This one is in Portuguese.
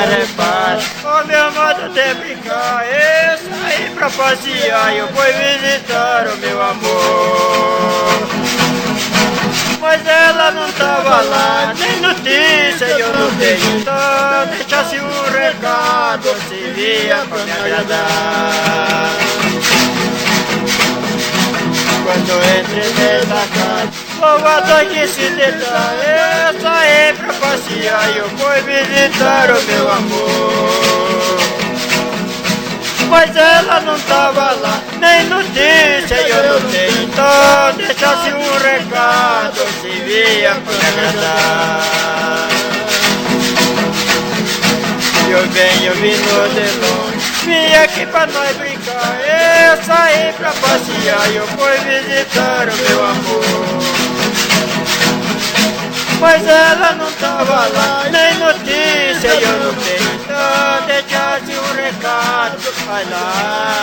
reparo. O meu modo de brincar, eu saí pra passear, eu fui visitar o meu amor. Mas ela não tava lá, nem notícia eu não tenho. Então deixasse um recado, se via pra me agradar. Quando entrei nessa casa, louvado que se detalhe, eu saí pra passear e eu fui visitar o meu amor. Mas ela não tava lá, nem notícia eu não tenho. Então deixasse um recado, se via pra me agradar. Eu venho vindo de longe, vim aqui pra nós brincar. Eu saí pra passear e eu fui visitar o meu amor. Mas ela não tava lá, nem notícia eu não tenho. Então deixasse um recado, vai lá.